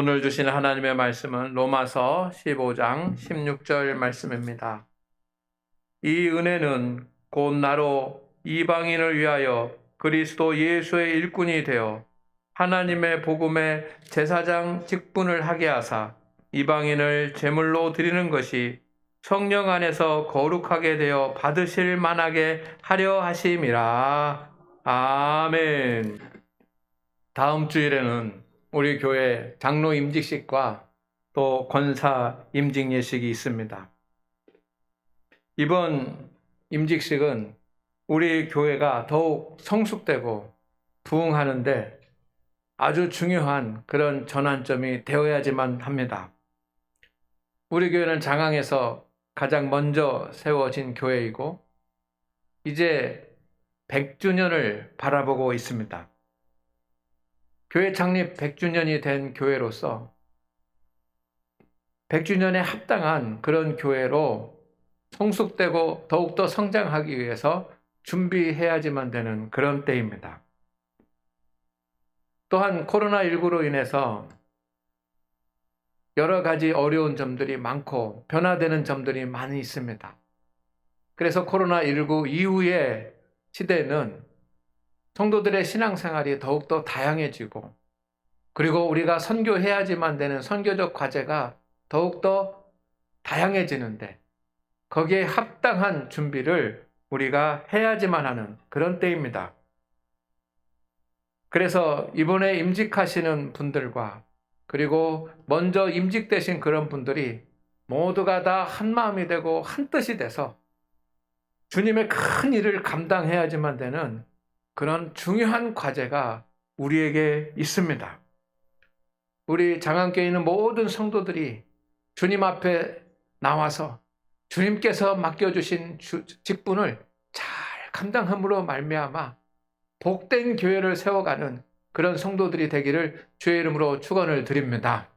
오늘 주신 하나님의 말씀은 로마서 15장 16절 말씀입니다. 이 은혜는 곧 나로 이방인을 위하여 그리스도 예수의 일꾼이 되어 하나님의 복음의 제사장 직분을 하게 하사 이방인을 제물로 드리는 것이 성령 안에서 거룩하게 되어 받으실 만하게 하려 하심이라. 아멘. 다음 주일에는 우리 교회 장로 임직식과 또 권사 임직 예식이 있습니다. 이번 임직식은 우리 교회가 더욱 성숙되고 부흥하는데 아주 중요한 그런 전환점이 되어야지만 합니다. 우리 교회는 장항에서 가장 먼저 세워진 교회이고 이제 100주년을 바라보고 있습니다. 교회 창립 100주년이 된 교회로서 100주년에 합당한 그런 교회로 성숙되고 더욱더 성장하기 위해서 준비해야지만 되는 그런 때입니다. 또한 코로나19로 인해서 여러 가지 어려운 점들이 많고 변화되는 점들이 많이 있습니다. 그래서 코로나19 이후의 시대는 성도들의 신앙생활이 더욱더 다양해지고 그리고 우리가 선교해야지만 되는 선교적 과제가 더욱더 다양해지는데 거기에 합당한 준비를 우리가 해야지만 하는 그런 때입니다. 그래서 이번에 임직하시는 분들과 그리고 먼저 임직되신 그런 분들이 모두가 다 한 마음이 되고 한 뜻이 돼서 주님의 큰 일을 감당해야지만 되는 그런 중요한 과제가 우리에게 있습니다. 우리 장안교에 있는 모든 성도들이 주님 앞에 나와서 주님께서 맡겨주신 직분을 잘 감당함으로 말미암아 복된 교회를 세워가는 그런 성도들이 되기를 주의 이름으로 축원을 드립니다.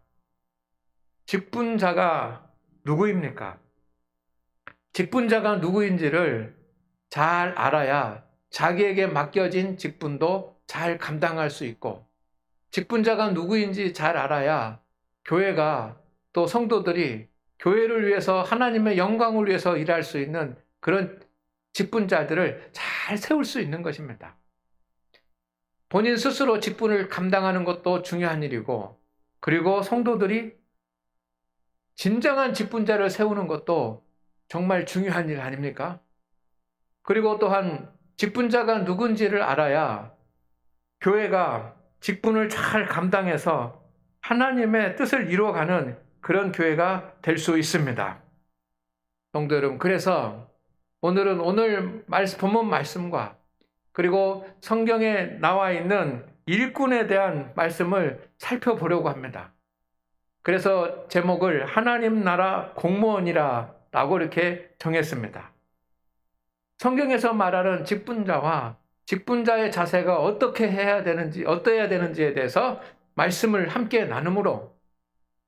직분자가 누구입니까? 직분자가 누구인지를 잘 알아야 자기에게 맡겨진 직분도 잘 감당할 수 있고 직분자가 누구인지 잘 알아야 교회가 또 성도들이 교회를 위해서 하나님의 영광을 위해서 일할 수 있는 그런 직분자들을 잘 세울 수 있는 것입니다. 본인 스스로 직분을 감당하는 것도 중요한 일이고 그리고 성도들이 진정한 직분자를 세우는 것도 정말 중요한 일 아닙니까? 그리고 또한 직분자가 누군지를 알아야 교회가 직분을 잘 감당해서 하나님의 뜻을 이루어가는 그런 교회가 될 수 있습니다. 성도 여러분, 그래서 오늘은 오늘 본문 말씀과 그리고 성경에 나와 있는 일꾼에 대한 말씀을 살펴보려고 합니다. 그래서 제목을 하나님 나라 공무원이라 라고 이렇게 정했습니다. 성경에서 말하는 직분자와 직분자의 자세가 어떻게 해야 되는지, 어떠해야 되는지에 대해서 말씀을 함께 나누므로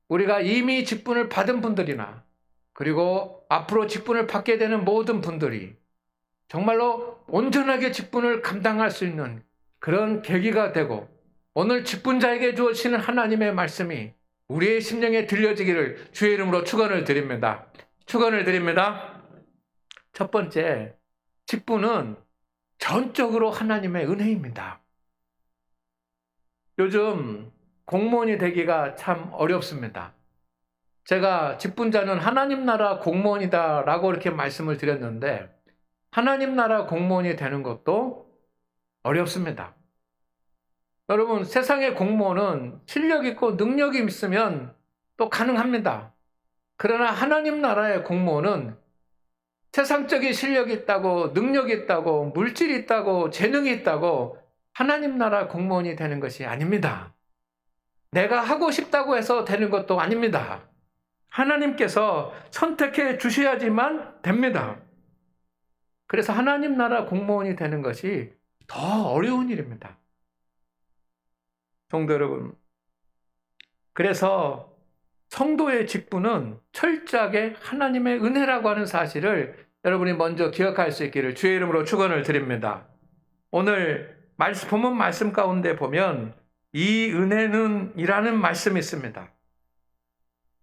우리가 이미 직분을 받은 분들이나 그리고 앞으로 직분을 받게 되는 모든 분들이 정말로 온전하게 직분을 감당할 수 있는 그런 계기가 되고 오늘 직분자에게 주어지는 하나님의 말씀이 우리의 심령에 들려지기를 주의 이름으로 축원을 드립니다. 축원을 드립니다. 첫 번째, 직분은 전적으로 하나님의 은혜입니다. 요즘 공무원이 되기가 참 어렵습니다. 제가 직분자는 하나님 나라 공무원이다 라고 이렇게 말씀을 드렸는데 하나님 나라 공무원이 되는 것도 어렵습니다. 여러분, 세상의 공무원은 실력 있고 능력이 있으면 또 가능합니다. 그러나 하나님 나라의 공무원은 세상적인 실력이 있다고, 능력이 있다고, 물질이 있다고, 재능이 있다고 하나님 나라 공무원이 되는 것이 아닙니다. 내가 하고 싶다고 해서 되는 것도 아닙니다. 하나님께서 선택해 주셔야지만 됩니다. 그래서 하나님 나라 공무원이 되는 것이 더 어려운 일입니다. 성도 여러분, 그래서 성도의 직분은 철저하게 하나님의 은혜라고 하는 사실을 여러분이 먼저 기억할 수 있기를 주의 이름으로 축원을 드립니다. 오늘 본문 말씀 가운데 보면 이 은혜는 이라는 말씀이 있습니다.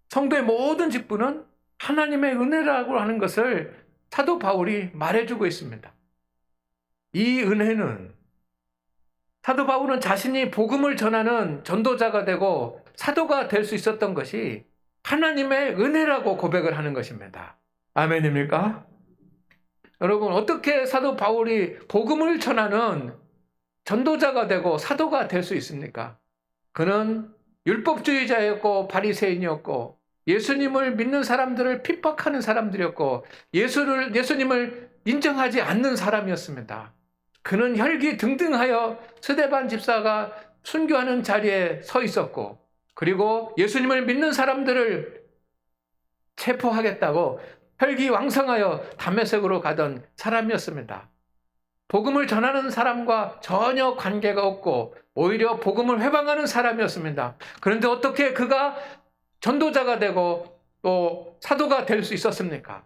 성도의 모든 직분은 하나님의 은혜라고 하는 것을 사도 바울이 말해주고 있습니다. 이 은혜는 사도 바울은 자신이 복음을 전하는 전도자가 되고 사도가 될 수 있었던 것이 하나님의 은혜라고 고백을 하는 것입니다. 아멘입니까? 여러분, 어떻게 사도 바울이 복음을 전하는 전도자가 되고 사도가 될 수 있습니까? 그는 율법주의자였고 바리새인이었고 예수님을 믿는 사람들을 핍박하는 사람들이었고 예수님을 인정하지 않는 사람이었습니다. 그는 혈기등등하여 스데반 집사가 순교하는 자리에 서 있었고 그리고 예수님을 믿는 사람들을 체포하겠다고 혈기왕성하여 다메섹으로 가던 사람이었습니다. 복음을 전하는 사람과 전혀 관계가 없고 오히려 복음을 회방하는 사람이었습니다. 그런데 어떻게 그가 전도자가 되고 또 사도가 될 수 있었습니까?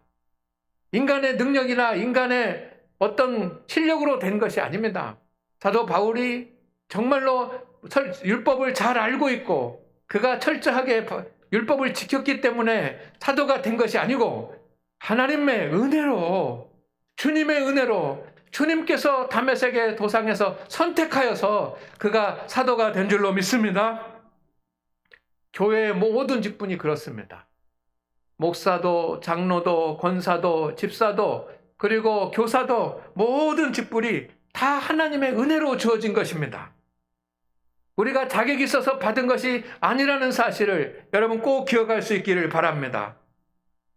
인간의 능력이나 인간의 어떤 실력으로 된 것이 아닙니다. 사도 바울이 정말로 율법을 잘 알고 있고 그가 철저하게 율법을 지켰기 때문에 사도가 된 것이 아니고 하나님의 은혜로, 주님의 은혜로 주님께서 다메섹의 도상에서 선택하여서 그가 사도가 된 줄로 믿습니다. 교회의 모든 직분이 그렇습니다. 목사도, 장로도, 권사도, 집사도, 그리고 교사도 모든 직분이 다 하나님의 은혜로 주어진 것입니다. 우리가 자격이 있어서 받은 것이 아니라는 사실을 여러분 꼭 기억할 수 있기를 바랍니다.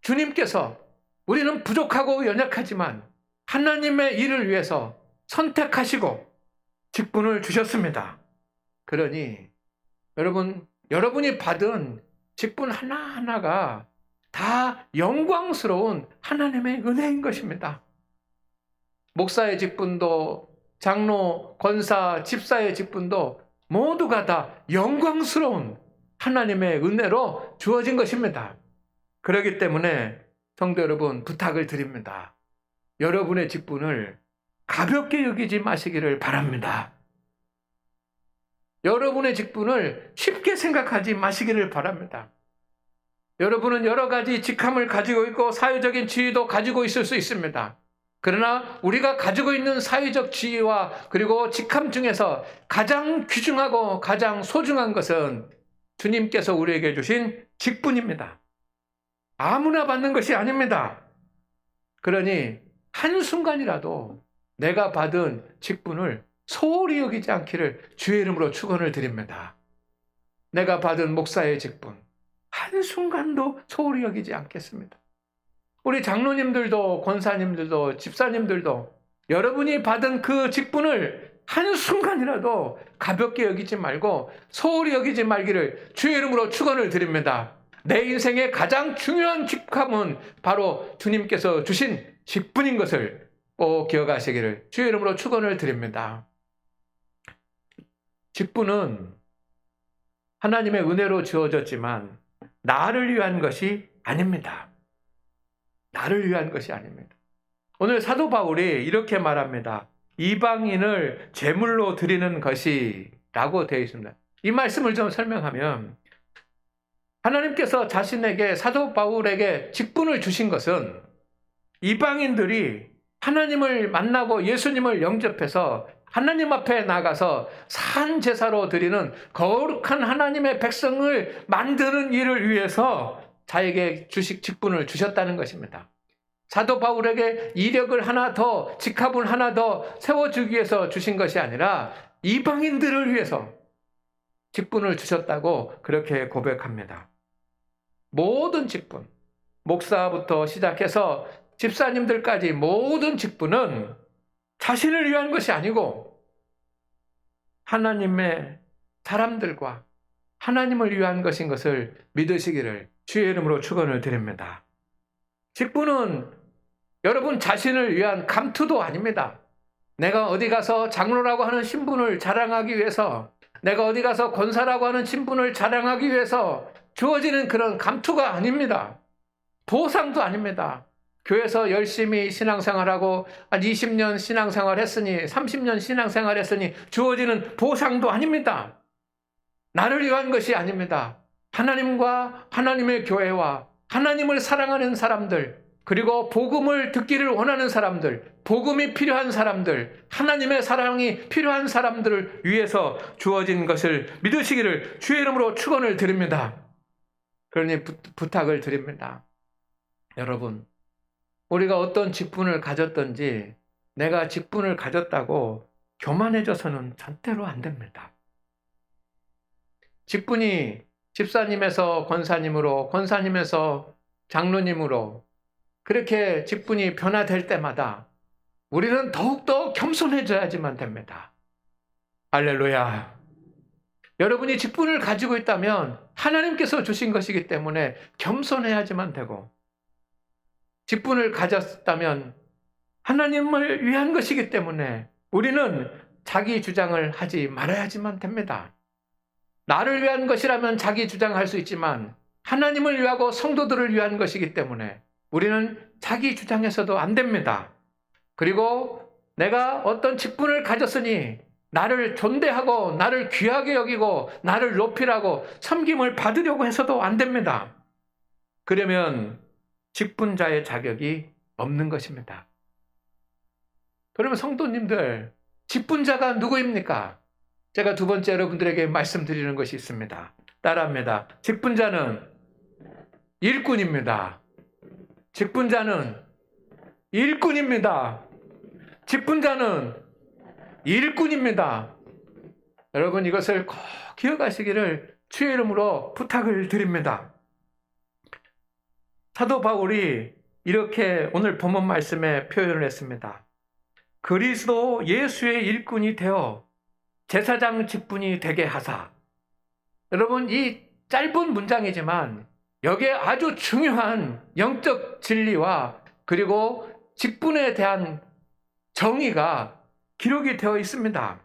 주님께서 우리는 부족하고 연약하지만 하나님의 일을 위해서 선택하시고 직분을 주셨습니다. 그러니 여러분이 받은 직분 하나하나가 다 영광스러운 하나님의 은혜인 것입니다. 목사의 직분도 장로, 권사, 집사의 직분도 모두가 다 영광스러운 하나님의 은혜로 주어진 것입니다. 그렇기 때문에 성도 여러분 부탁을 드립니다. 여러분의 직분을 가볍게 여기지 마시기를 바랍니다. 여러분의 직분을 쉽게 생각하지 마시기를 바랍니다. 여러분은 여러 가지 직함을 가지고 있고 사회적인 지위도 가지고 있을 수 있습니다. 그러나 우리가 가지고 있는 사회적 지위와 그리고 직함 중에서 가장 귀중하고 가장 소중한 것은 주님께서 우리에게 주신 직분입니다. 아무나 받는 것이 아닙니다. 그러니 한순간이라도 내가 받은 직분을 소홀히 여기지 않기를 주의 이름으로 축원을 드립니다. 내가 받은 목사의 직분 한순간도 소홀히 여기지 않겠습니다. 우리 장로님들도 권사님들도 집사님들도 여러분이 받은 그 직분을 한순간이라도 가볍게 여기지 말고 소홀히 여기지 말기를 주의 이름으로 축원을 드립니다. 내 인생의 가장 중요한 직함은 바로 주님께서 주신 직분인 것을 꼭 기억하시기를 주의 이름으로 축원을 드립니다. 직분은 하나님의 은혜로 주어졌지만 나를 위한 것이 아닙니다. 나를 위한 것이 아닙니다. 오늘 사도 바울이 이렇게 말합니다. 이방인을 제물로 드리는 것이 라고 되어 있습니다. 이 말씀을 좀 설명하면 하나님께서 자신에게 사도 바울에게 직분을 주신 것은 이방인들이 하나님을 만나고 예수님을 영접해서 하나님 앞에 나가서 산 제사로 드리는 거룩한 하나님의 백성을 만드는 일을 위해서 자에게 직분을 주셨다는 것입니다. 사도 바울에게 이력을 하나 더, 직함을 하나 더 세워주기 위해서 주신 것이 아니라 이방인들을 위해서 직분을 주셨다고 그렇게 고백합니다. 모든 직분, 목사부터 시작해서 집사님들까지 모든 직분은 자신을 위한 것이 아니고 하나님의 사람들과 하나님을 위한 것인 것을 믿으시기를 주의 이름으로 축원을 드립니다. 직분은 여러분 자신을 위한 감투도 아닙니다. 내가 어디 가서 장로라고 하는 신분을 자랑하기 위해서, 내가 어디 가서 권사라고 하는 신분을 자랑하기 위해서 주어지는 그런 감투가 아닙니다. 보상도 아닙니다. 교회에서 열심히 신앙생활하고 한 20년 신앙생활 했으니 30년 신앙생활 했으니 주어지는 보상도 아닙니다. 나를 위한 것이 아닙니다. 하나님과 하나님의 교회와 하나님을 사랑하는 사람들, 그리고 복음을 듣기를 원하는 사람들, 복음이 필요한 사람들, 하나님의 사랑이 필요한 사람들을 위해서 주어진 것을 믿으시기를 주의 이름으로 축원을 드립니다. 그러니 부탁을 드립니다. 여러분, 우리가 어떤 직분을 가졌든지 내가 직분을 가졌다고 교만해져서는 절대로 안 됩니다. 직분이 집사님에서 권사님으로, 권사님에서 장로님으로 그렇게 직분이 변화될 때마다 우리는 더욱더 겸손해져야지만 됩니다. 할렐루야. 여러분이 직분을 가지고 있다면 하나님께서 주신 것이기 때문에 겸손해야지만 되고, 직분을 가졌다면 하나님을 위한 것이기 때문에 우리는 자기 주장을 하지 말아야지만 됩니다. 나를 위한 것이라면 자기 주장할 수 있지만 하나님을 위하고 성도들을 위한 것이기 때문에 우리는 자기 주장해서도 안 됩니다. 그리고 내가 어떤 직분을 가졌으니 나를 존대하고 나를 귀하게 여기고 나를 높이라고 섬김을 받으려고 해서도 안 됩니다. 그러면 직분자의 자격이 없는 것입니다. 그러면 성도님들, 직분자가 누구입니까? 제가 두 번째 여러분들에게 말씀드리는 것이 있습니다. 따라합니다. 직분자는 일꾼입니다. 직분자는 일꾼입니다. 직분자는 일꾼입니다. 여러분, 이것을 꼭 기억하시기를 주의 이름으로 부탁을 드립니다. 사도 바울이 이렇게 오늘 본문 말씀에 표현을 했습니다. 그리스도 예수의 일꾼이 되어 제사장 직분이 되게 하사. 여러분, 이 짧은 문장이지만 여기에 아주 중요한 영적 진리와 그리고 직분에 대한 정의가 기록이 되어 있습니다.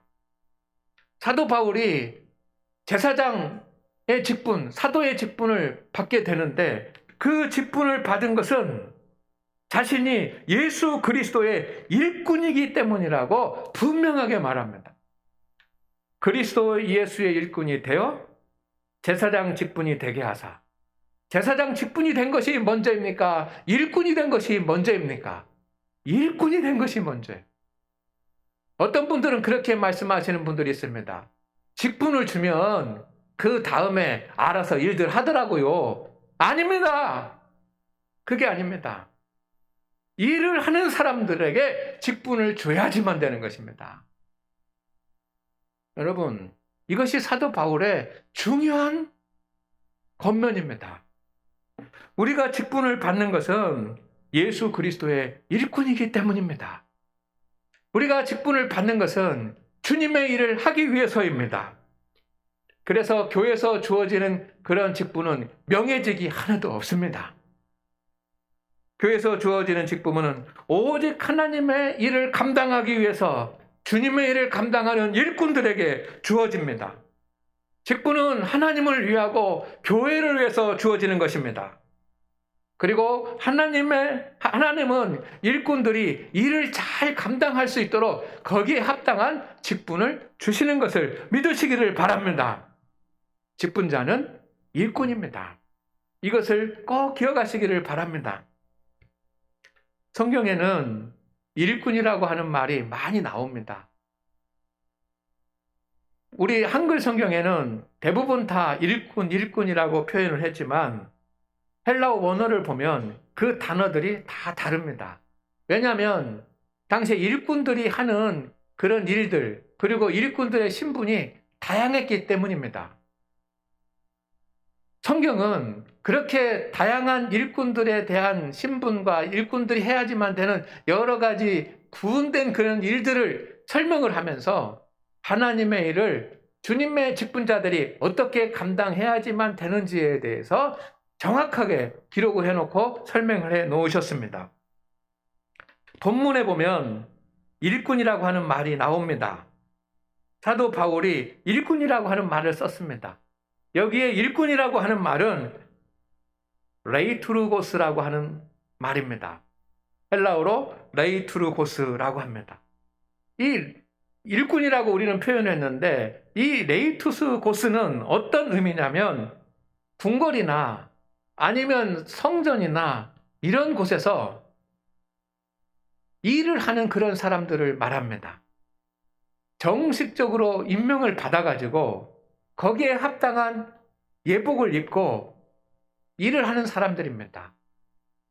사도 바울이 제사장의 직분, 사도의 직분을 받게 되는데 그 직분을 받은 것은 자신이 예수 그리스도의 일꾼이기 때문이라고 분명하게 말합니다. 그리스도 예수의 일꾼이 되어 제사장 직분이 되게 하사. 제사장 직분이 된 것이 먼저입니까? 일꾼이 된 것이 먼저입니까? 일꾼이 된 것이 먼저예요. 어떤 분들은 그렇게 말씀하시는 분들이 있습니다. 직분을 주면 그 다음에 알아서 일들 하더라고요. 아닙니다. 그게 아닙니다. 일을 하는 사람들에게 직분을 줘야지만 되는 것입니다. 여러분, 이것이 사도 바울의 중요한 권면입니다. 우리가 직분을 받는 것은 예수 그리스도의 일꾼이기 때문입니다. 우리가 직분을 받는 것은 주님의 일을 하기 위해서입니다. 그래서 교회에서 주어지는 그런 직분은 명예직이 하나도 없습니다. 교회에서 주어지는 직분은 오직 하나님의 일을 감당하기 위해서 주님의 일을 감당하는 일꾼들에게 주어집니다. 직분은 하나님을 위하고 교회를 위해서 주어지는 것입니다. 그리고 하나님은 일꾼들이 일을 잘 감당할 수 있도록 거기에 합당한 직분을 주시는 것을 믿으시기를 바랍니다. 직분자는 일꾼입니다. 이것을 꼭 기억하시기를 바랍니다. 성경에는 일꾼이라고 하는 말이 많이 나옵니다. 우리 한글 성경에는 대부분 다 일꾼이라고 표현을 했지만 헬라어 원어를 보면 그 단어들이 다 다릅니다. 왜냐하면 당시에 일꾼들이 하는 그런 일들, 그리고 일꾼들의 신분이 다양했기 때문입니다. 성경은 그렇게 다양한 일꾼들에 대한 신분과 일꾼들이 해야지만 되는 여러 가지 구분된 그런 일들을 설명을 하면서 하나님의 일을 주님의 직분자들이 어떻게 감당해야지만 되는지에 대해서 정확하게 기록을 해놓고 설명을 해 놓으셨습니다. 본문에 보면 일꾼이라고 하는 말이 나옵니다. 사도 바울이 일꾼이라고 하는 말을 썼습니다. 여기에 일꾼이라고 하는 말은 레이투르고스라고 하는 말입니다. 헬라어로 레이투르고스라고 합니다. 이 일꾼이라고 우리는 표현했는데 이 레이투스 고스는 어떤 의미냐면 궁궐이나 아니면 성전이나 이런 곳에서 일을 하는 그런 사람들을 말합니다. 정식적으로 임명을 받아가지고 거기에 합당한 예복을 입고 일을 하는 사람들입니다.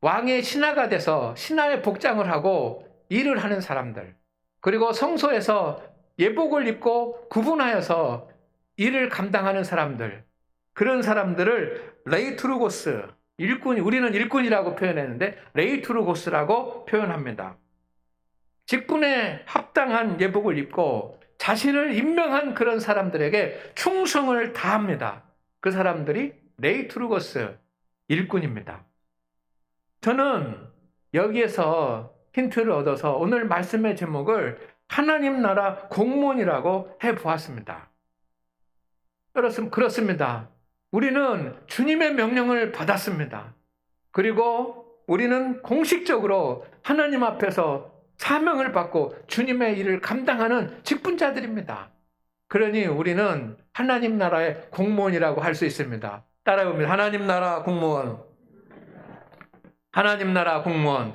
왕의 신하가 돼서 신하의 복장을 하고 일을 하는 사람들, 그리고 성소에서 예복을 입고 구분하여서 일을 감당하는 사람들, 그런 사람들을 레이투르고스, 일꾼, 우리는 일꾼이라고 표현했는데 레이투르고스라고 표현합니다. 직분에 합당한 예복을 입고 자신을 임명한 그런 사람들에게 충성을 다합니다. 그 사람들이 레이투르고스, 일꾼입니다. 저는 여기에서 힌트를 얻어서 오늘 말씀의 제목을 하나님 나라 공무원이라고 해보았습니다. 그렇습니다. 우리는 주님의 명령을 받았습니다. 그리고 우리는 공식적으로 하나님 앞에서 사명을 받고 주님의 일을 감당하는 직분자들입니다. 그러니 우리는 하나님 나라의 공무원이라고 할 수 있습니다. 따라해봅니다. 하나님 나라 공무원. 하나님 나라 공무원.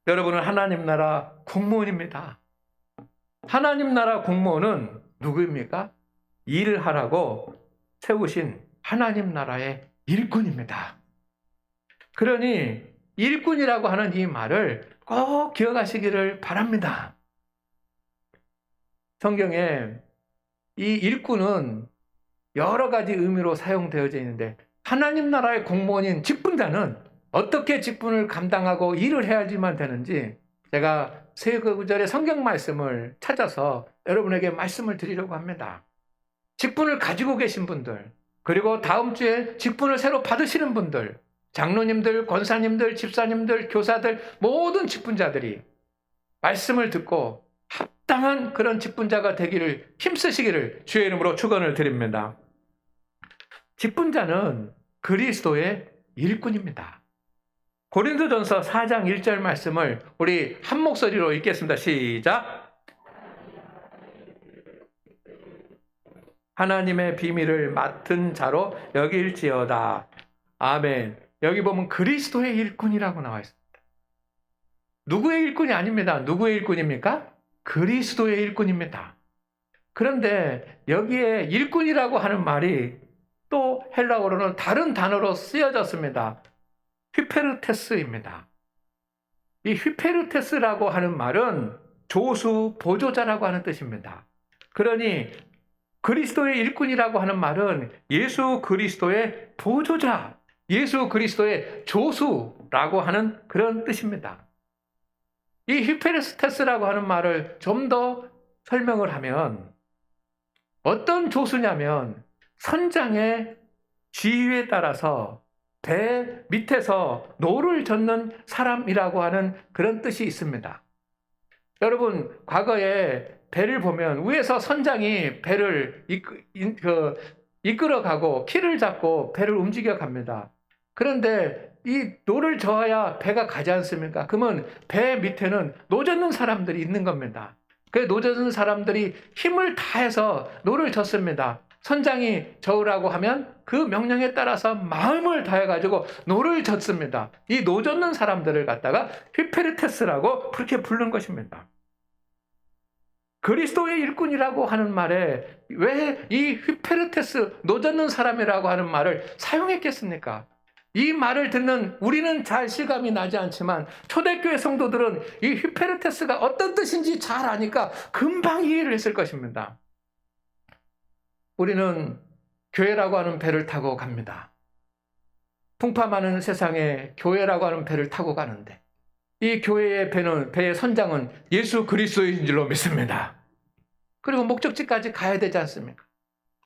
여러분은 하나님 나라 공무원입니다. 하나님 나라 공무원은 누구입니까? 일을 하라고 세우신 하나님 나라의 일꾼입니다. 그러니 일꾼이라고 하는 이 말을 꼭 기억하시기를 바랍니다. 성경에 이 일꾼은 여러 가지 의미로 사용되어져 있는데 하나님 나라의 공무원인 직분자는 어떻게 직분을 감당하고 일을 해야지만 되는지 제가 세 구절의 성경 말씀을 찾아서 여러분에게 말씀을 드리려고 합니다. 직분을 가지고 계신 분들, 그리고 다음 주에 직분을 새로 받으시는 분들, 장로님들, 권사님들, 집사님들, 교사들, 모든 직분자들이 말씀을 듣고 합당한 그런 직분자가 되기를 힘쓰시기를 주의 이름으로 축원을 드립니다. 직분자는 그리스도의 일꾼입니다. 고린도전서 4장 1절 말씀을 우리 한 목소리로 읽겠습니다. 시작. 하나님의 비밀을 맡은 자로 여길지어다. 아멘. 여기 보면 그리스도의 일꾼이라고 나와 있습니다. 누구의 일꾼이 아닙니다. 누구의 일꾼입니까? 그리스도의 일꾼입니다. 그런데 여기에 일꾼이라고 하는 말이 또 헬라어로는 다른 단어로 쓰여졌습니다. 휘페르테스입니다. 이 휘페르테스라고 하는 말은 조수, 보조자라고 하는 뜻입니다. 그러니 그리스도의 일꾼이라고 하는 말은 예수 그리스도의 보조자, 예수 그리스도의 조수라고 하는 그런 뜻입니다. 이 휘페르테스라고 하는 말을 좀 더 설명을 하면 어떤 조수냐면 선장의 지휘에 따라서 배 밑에서 노를 젓는 사람이라고 하는 그런 뜻이 있습니다. 여러분, 과거에 배를 보면 위에서 선장이 배를 이끌어가고 키를 잡고 배를 움직여 갑니다. 그런데 이 노를 저어야 배가 가지 않습니까? 그러면 배 밑에는 노 젓는 사람들이 있는 겁니다. 그 노 젓는 사람들이 힘을 다해서 노를 젓습니다. 선장이 저으라고 하면 그 명령에 따라서 마음을 다해가지고 노를 젓습니다. 이 노 젓는 사람들을 갖다가 휘페르테스라고 그렇게 부른 것입니다. 그리스도의 일꾼이라고 하는 말에 왜 이 휘페르테스, 노 젓는 사람이라고 하는 말을 사용했겠습니까? 이 말을 듣는 우리는 잘 실감이 나지 않지만 초대교회 성도들은 이 휘페르테스가 어떤 뜻인지 잘 아니까 금방 이해를 했을 것입니다. 우리는 교회라고 하는 배를 타고 갑니다. 풍파 많은 세상에 교회라고 하는 배를 타고 가는데 이 교회의 배의 선장은 예수 그리스도인 줄로 믿습니다. 그리고 목적지까지 가야 되지 않습니까?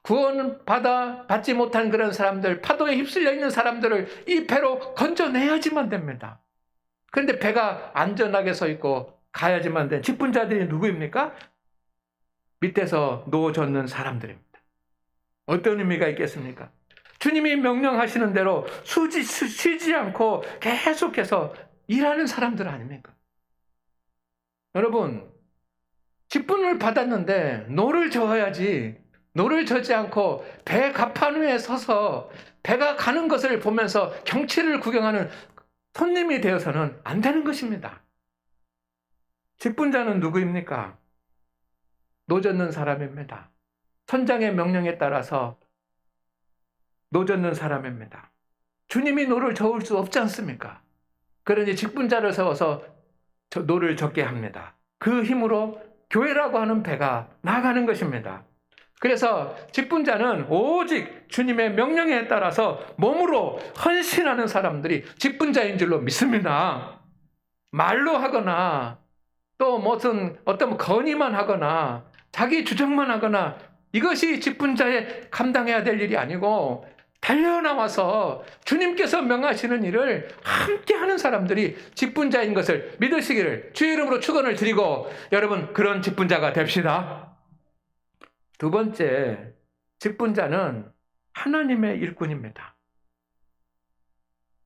구원 받지 못한 그런 사람들, 파도에 휩쓸려 있는 사람들을 이 배로 건져내야지만 됩니다. 그런데 배가 안전하게 서 있고 가야지만 된 직분자들이 누구입니까? 밑에서 노 젓는 사람들입니다. 어떤 의미가 있겠습니까? 주님이 명령하시는 대로 쉬지 않고 계속해서 일하는 사람들 아닙니까? 여러분, 직분을 받았는데 노를 저어야지. 노를 젓지 않고 배 갑판 위에 서서 배가 가는 것을 보면서 경치를 구경하는 손님이 되어서는 안 되는 것입니다. 직분자는 누구입니까? 노 젓는 사람입니다. 선장의 명령에 따라서 노 젓는 사람입니다. 주님이 노를 저을 수 없지 않습니까? 그러니 직분자를 세워서 노를 젓게 합니다. 그 힘으로 교회라고 하는 배가 나가는 것입니다. 그래서 직분자는 오직 주님의 명령에 따라서 몸으로 헌신하는 사람들이 직분자인 줄로 믿습니다. 말로 하거나 또 무슨 어떤 건의만 하거나 자기 주장만 하거나 이것이 직분자의 감당해야 될 일이 아니고 달려나와서 주님께서 명하시는 일을 함께 하는 사람들이 직분자인 것을 믿으시기를 주의 이름으로 축원을 드리고 여러분 그런 직분자가 됩시다. 두 번째, 직분자는 하나님의 일꾼입니다.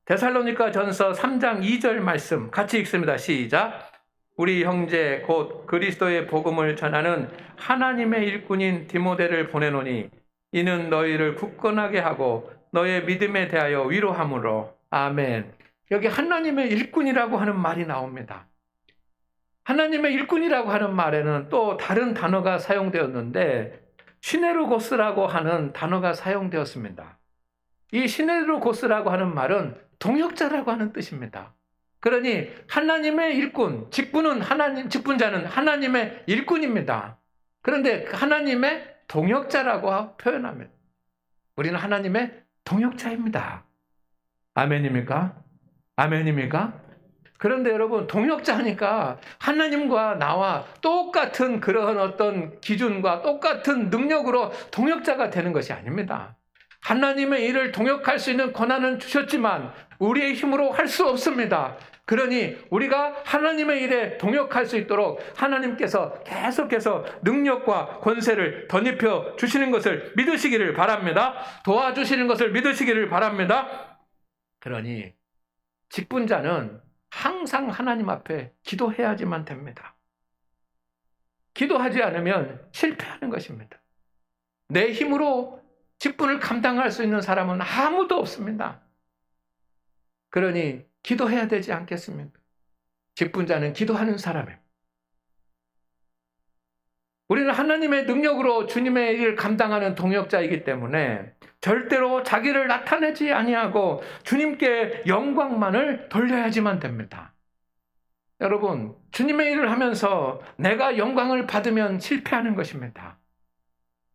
데살로니가 전서 3장 2절 말씀 같이 읽습니다. 시작. 우리 형제 곧 그리스도의 복음을 전하는 하나님의 일꾼인 디모데를 보내노니 이는 너희를 굳건하게 하고 너의 믿음에 대하여 위로함으로. 아멘. 여기 하나님의 일꾼이라고 하는 말이 나옵니다. 하나님의 일꾼이라고 하는 말에는 또 다른 단어가 사용되었는데 시네르고스라고 하는 단어가 사용되었습니다. 이 시네르고스라고 하는 말은 동역자라고 하는 뜻입니다. 그러니 하나님의 일꾼, 직분자는 하나님의 일꾼입니다. 그런데 하나님의 동역자라고 표현합니다. 우리는 하나님의 동역자입니다. 아멘입니까? 아멘입니까? 그런데 여러분, 동역자니까 하나님과 나와 똑같은 그런 어떤 기준과 똑같은 능력으로 동역자가 되는 것이 아닙니다. 하나님의 일을 동역할 수 있는 권한은 주셨지만 우리의 힘으로 할 수 없습니다. 그러니 우리가 하나님의 일에 동역할 수 있도록 하나님께서 계속해서 능력과 권세를 덧입혀 주시는 것을 믿으시기를 바랍니다. 도와주시는 것을 믿으시기를 바랍니다. 그러니 직분자는 항상 하나님 앞에 기도해야지만 됩니다. 기도하지 않으면 실패하는 것입니다. 내 힘으로 직분을 감당할 수 있는 사람은 아무도 없습니다. 그러니 기도해야 되지 않겠습니까? 직분자는 기도하는 사람입니다. 우리는 하나님의 능력으로 주님의 일을 감당하는 동역자이기 때문에 절대로 자기를 나타내지 아니하고 주님께 영광만을 돌려야지만 됩니다. 여러분, 주님의 일을 하면서 내가 영광을 받으면 실패하는 것입니다.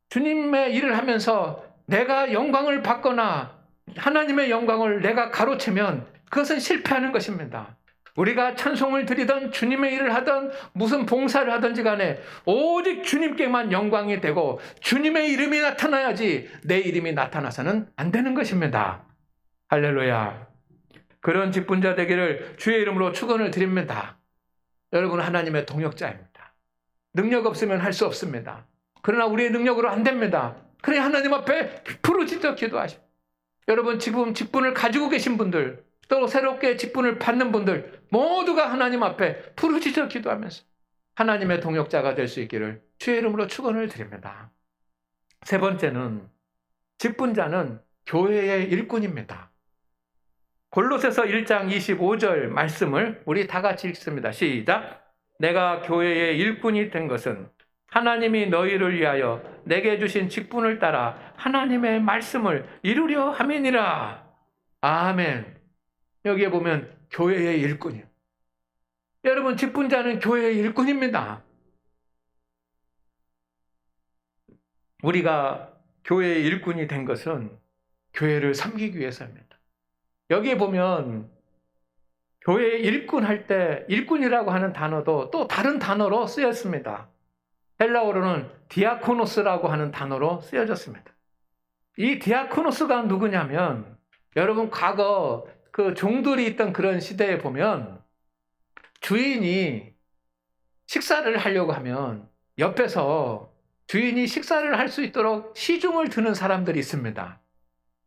주님의 일을 하면서 내가 영광을 받거나 하나님의 영광을 내가 가로채면 그것은 실패하는 것입니다. 우리가 찬송을 드리던 주님의 일을 하던 무슨 봉사를 하든지 간에 오직 주님께만 영광이 되고 주님의 이름이 나타나야지 내 이름이 나타나서는 안 되는 것입니다. 할렐루야. 그런 직분자 되기를 주의 이름으로 축원을 드립니다. 여러분은 하나님의 동역자입니다. 능력 없으면 할 수 없습니다. 그러나 우리의 능력으로 안 됩니다. 그래 하나님 앞에 부르짖어 기도하십시오. 여러분 지금 직분을 가지고 계신 분들 또 새롭게 직분을 받는 분들 모두가 하나님 앞에 부르짖어 기도하면서 하나님의 동역자가 될 수 있기를 주의 이름으로 축원을 드립니다. 세 번째는 직분자는 교회의 일꾼입니다. 골로새서 1장 25절 말씀을 우리 다 같이 읽습니다. 시작. 내가 교회의 일꾼이 된 것은 하나님이 너희를 위하여 내게 주신 직분을 따라 하나님의 말씀을 이루려 함이니라. 아멘. 여기에 보면 교회의 일꾼이요. 여러분 직분자는 교회의 일꾼입니다. 우리가 교회의 일꾼이 된 것은 교회를 섬기기 위해서입니다. 여기에 보면 교회의 일꾼 할 때 일꾼이라고 하는 단어도 또 다른 단어로 쓰였습니다. 헬라어로는 디아코노스라고 하는 단어로 쓰여졌습니다. 이 디아코노스가 누구냐면 여러분 과거 그 종들이 있던 그런 시대에 보면 주인이 식사를 하려고 하면 옆에서 주인이 식사를 할 수 있도록 시중을 드는 사람들이 있습니다.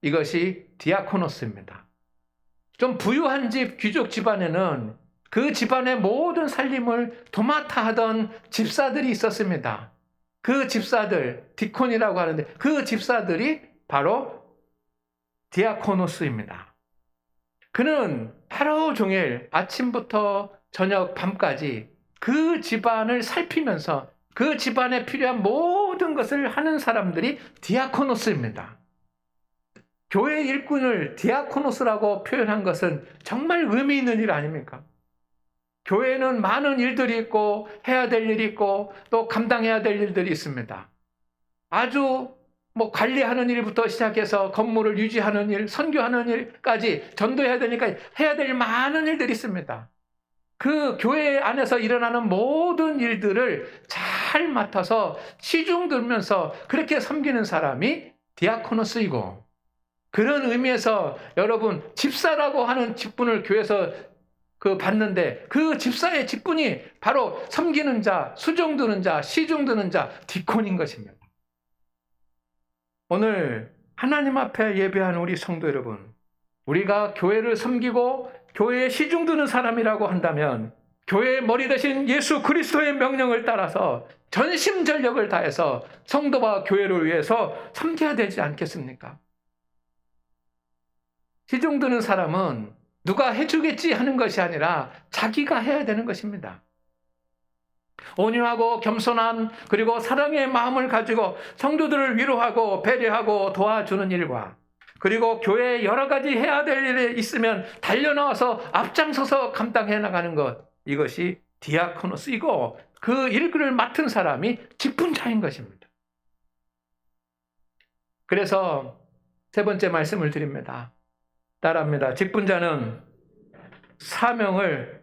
이것이 디아코노스입니다. 좀 부유한 집 귀족 집안에는 그 집안의 모든 살림을 도맡아 하던 집사들이 있었습니다. 그 집사들, 디콘이라고 하는데 그 집사들이 바로 디아코노스입니다. 그는 하루 종일 아침부터 저녁 밤까지 그 집안을 살피면서 그 집안에 필요한 모든 것을 하는 사람들이 디아코노스입니다. 교회 일꾼을 디아코노스라고 표현한 것은 정말 의미 있는 일 아닙니까? 교회는 많은 일들이 있고 해야 될 일이 있고 또 감당해야 될 일들이 있습니다. 아주 관리하는 일부터 시작해서 건물을 유지하는 일, 선교하는 일까지 전도해야 되니까 해야 될 많은 일들이 있습니다. 그 교회 안에서 일어나는 모든 일들을 잘 맡아서 시중 들면서 그렇게 섬기는 사람이 디아코노스이고, 그런 의미에서 여러분 집사라고 하는 직분을 교회에서 받는데 그 집사의 직분이 바로 섬기는 자, 수종 드는 자, 시중 드는 자, 디콘인 것입니다. 오늘 하나님 앞에 예배하는 우리 성도 여러분, 우리가 교회를 섬기고 교회에 시중 드는 사람이라고 한다면 교회의 머리 대신 예수 그리스도의 명령을 따라서 전심전력을 다해서 성도와 교회를 위해서 섬겨야 되지 않겠습니까? 시중 드는 사람은 누가 해주겠지 하는 것이 아니라 자기가 해야 되는 것입니다. 온유하고 겸손한 그리고 사랑의 마음을 가지고 성도들을 위로하고 배려하고 도와주는 일과, 그리고 교회에 여러 가지 해야 될 일이 있으면 달려나와서 앞장서서 감당해 나가는 것, 이것이 디아코노스이고 그 일을 맡은 사람이 직분자인 것입니다. 그래서 세 번째 말씀을 드립니다. 따라합니다. 직분자는 사명을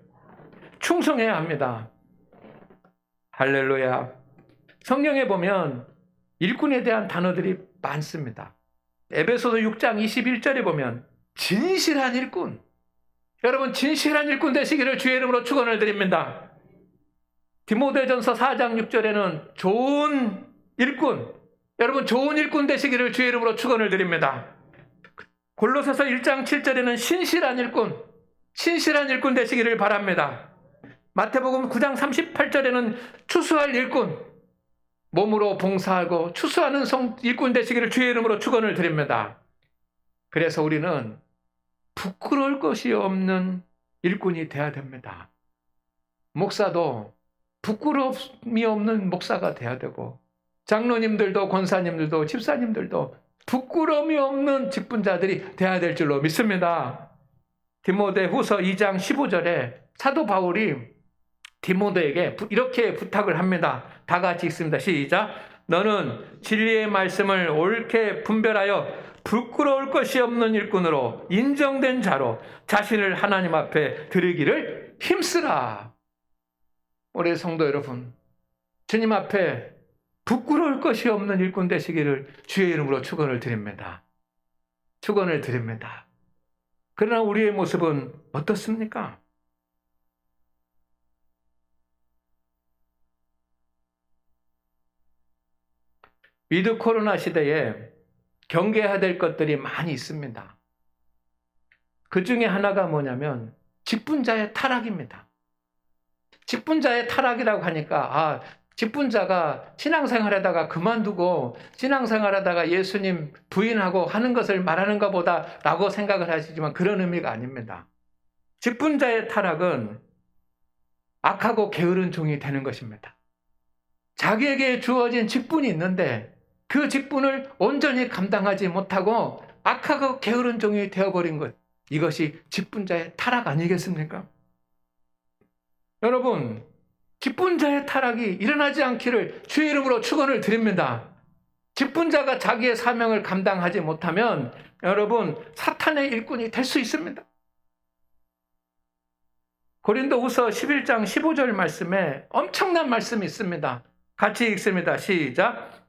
충성해야 합니다. 할렐루야. 성경에 보면 일꾼에 대한 단어들이 많습니다. 에베소서 6장 21절에 보면 진실한 일꾼. 여러분, 진실한 일꾼 되시기를 주의 이름으로 축원을 드립니다. 디모데전서 4장 6절에는 좋은 일꾼, 여러분 좋은 일꾼 되시기를 주의 이름으로 축원을 드립니다. 골로새서 1장 7절에는 신실한 일꾼 되시기를 바랍니다. 마태복음 9장 38절에는 추수할 일꾼, 몸으로 봉사하고 추수하는 일꾼 되시기를 주의 이름으로 축원을 드립니다. 그래서 우리는 부끄러울 것이 없는 일꾼이 돼야 됩니다. 목사도 부끄러움이 없는 목사가 돼야 되고, 장로님들도 권사님들도 집사님들도 부끄러움이 없는 직분자들이 돼야 될 줄로 믿습니다. 디모데후서 2장 15절에 사도 바울이 디모데에게 이렇게 부탁을 합니다. 다 같이 읽습니다. 시작. 너는 진리의 말씀을 옳게 분별하여 부끄러울 것이 없는 일꾼으로 인정된 자로 자신을 하나님 앞에 드리기를 힘쓰라. 우리 성도 여러분, 주님 앞에 부끄러울 것이 없는 일꾼 되시기를 주의 이름으로 축원을 드립니다. 축원을 드립니다. 그러나 우리의 모습은 어떻습니까? 위드 코로나 시대에 경계해야 될 것들이 많이 있습니다. 그 중에 하나가 뭐냐면 직분자의 타락입니다. 직분자의 타락이라고 하니까 직분자가 신앙생활하다가 그만두고 신앙생활하다가 예수님 부인하고 하는 것을 말하는가 보다 라고 생각을 하시지만 그런 의미가 아닙니다. 직분자의 타락은 악하고 게으른 종이 되는 것입니다. 자기에게 주어진 직분이 있는데 그 직분을 온전히 감당하지 못하고 악하고 게으른 종이 되어버린 것, 이것이 직분자의 타락 아니겠습니까? 여러분, 직분자의 타락이 일어나지 않기를 주의 이름으로 축원을 드립니다. 직분자가 자기의 사명을 감당하지 못하면 여러분 사탄의 일꾼이 될 수 있습니다. 고린도후서 11장 15절 말씀에 엄청난 말씀이 있습니다. 같이 읽습니다. 시작.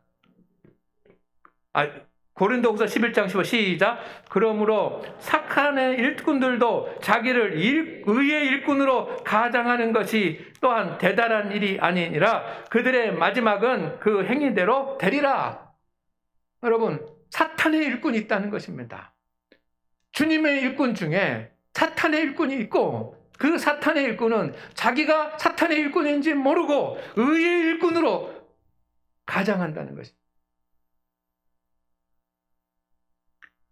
고린도후서 11장 15 시작. 그러므로 사탄의 일꾼들도 자기를 의의 일꾼으로 가장하는 것이 또한 대단한 일이 아니니라. 그들의 마지막은 그 행위대로 되리라. 여러분, 사탄의 일꾼이 있다는 것입니다. 주님의 일꾼 중에 사탄의 일꾼이 있고 그 사탄의 일꾼은 자기가 사탄의 일꾼인지 모르고 의의 일꾼으로 가장한다는 것입니다.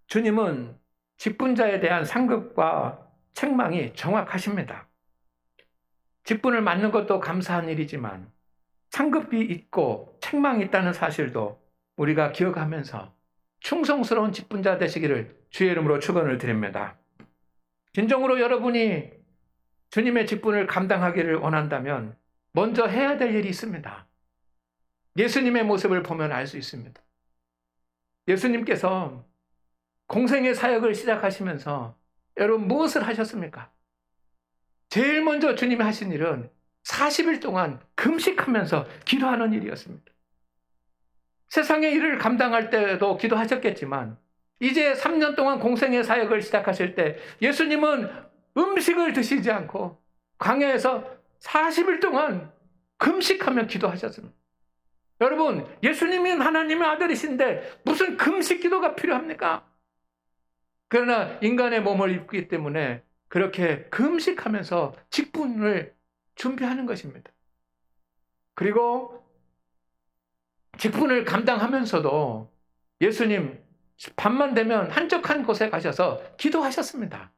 주님은 직분자에 대한 상급과 책망이 정확하십니다. 직분을 맡는 것도 감사한 일이지만 상급이 있고 책망이 있다는 사실도 우리가 기억하면서 충성스러운 직분자 되시기를 주의 이름으로 축원을 드립니다. 진정으로 여러분이 주님의 직분을 감당하기를 원한다면 먼저 해야 될 일이 있습니다. 예수님의 모습을 보면 알 수 있습니다. 예수님께서 공생의 사역을 시작하시면서 여러분 무엇을 하셨습니까? 제일 먼저 주님이 하신 일은 40일 동안 금식하면서 기도하는 일이었습니다. 세상의 일을 감당할 때도 기도하셨겠지만 이제 3년 동안 공생의 사역을 시작하실 때 예수님은 음식을 드시지 않고 광야에서 40일 동안 금식하며 기도하셨습니다. 여러분, 예수님이 하나님의 아들이신데 무슨 금식 기도가 필요합니까? 그러나 인간의 몸을 입기 때문에 그렇게 금식하면서 직분을 준비하는 것입니다. 그리고 직분을 감당하면서도 예수님 밤만 되면 한적한 곳에 가셔서 기도하셨습니다.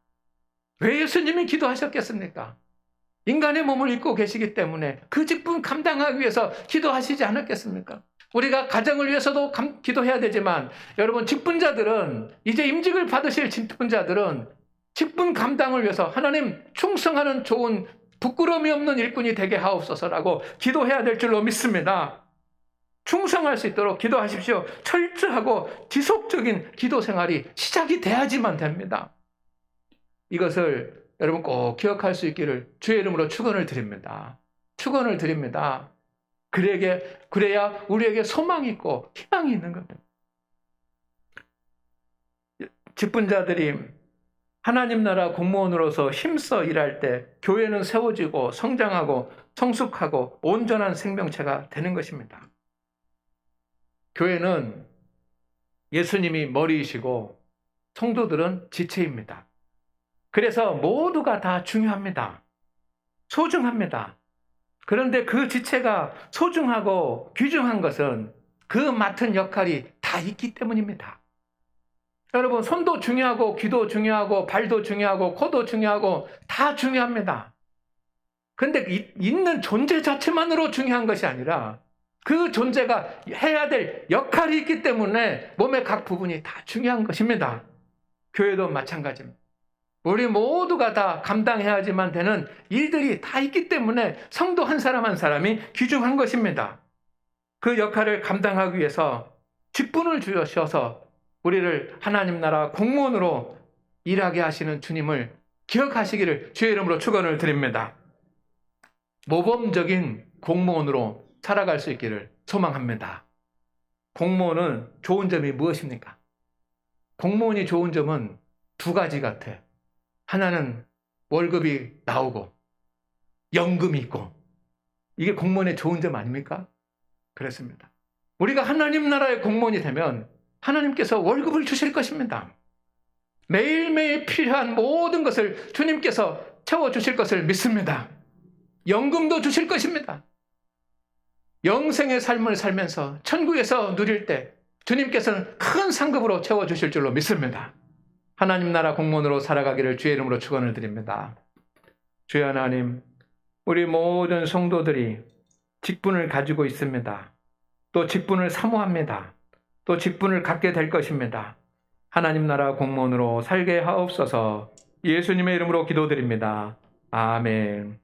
왜 예수님이 기도하셨겠습니까? 인간의 몸을 입고 계시기 때문에 그 직분 감당하기 위해서 기도하시지 않았겠습니까? 우리가 가정을 위해서도 기도해야 되지만 여러분 직분자들은 이제 임직을 받으실 직분자들은 직분 감당을 위해서 하나님 충성하는 좋은 부끄러움이 없는 일꾼이 되게 하옵소서라고 기도해야 될 줄로 믿습니다. 충성할 수 있도록 기도하십시오. 철저하고 지속적인 기도 생활이 시작이 돼야지만 됩니다. 이것을 여러분 꼭 기억할 수 있기를 주의 이름으로 축원을 드립니다. 축원을 드립니다. 그래야 우리에게 소망이 있고 희망이 있는 겁니다. 직분자들이 하나님 나라 공무원으로서 힘써 일할 때 교회는 세워지고 성장하고 성숙하고 온전한 생명체가 되는 것입니다. 교회는 예수님이 머리이시고 성도들은 지체입니다. 그래서 모두가 다 중요합니다. 소중합니다. 그런데 그 지체가 소중하고 귀중한 것은 그 맡은 역할이 다 있기 때문입니다. 여러분, 손도 중요하고 귀도 중요하고 발도 중요하고 코도 중요하고 다 중요합니다. 그런데 있는 존재 자체만으로 중요한 것이 아니라 그 존재가 해야 될 역할이 있기 때문에 몸의 각 부분이 다 중요한 것입니다. 교회도 마찬가지입니다. 우리 모두가 다 감당해야지만 되는 일들이 다 있기 때문에 성도 한 사람 한 사람이 귀중한 것입니다. 그 역할을 감당하기 위해서 직분을 주셔서 우리를 하나님 나라 공무원으로 일하게 하시는 주님을 기억하시기를 주의 이름으로 축원을 드립니다. 모범적인 공무원으로 살아갈 수 있기를 소망합니다. 공무원은 좋은 점이 무엇입니까? 공무원이 좋은 점은 두 가지 같아. 하나는 월급이 나오고 연금이 있고, 이게 공무원의 좋은 점 아닙니까? 그렇습니다. 우리가 하나님 나라의 공무원이 되면 하나님께서 월급을 주실 것입니다. 매일매일 필요한 모든 것을 주님께서 채워주실 것을 믿습니다. 연금도 주실 것입니다. 영생의 삶을 살면서 천국에서 누릴 때 주님께서는 큰 상급으로 채워주실 줄로 믿습니다. 하나님 나라 공무원으로 살아가기를 주의 이름으로 축원을 드립니다. 주여 하나님, 우리 모든 성도들이 직분을 가지고 있습니다. 또 직분을 사모합니다. 또 직분을 갖게 될 것입니다. 하나님 나라 공무원으로 살게 하옵소서. 예수님의 이름으로 기도드립니다. 아멘.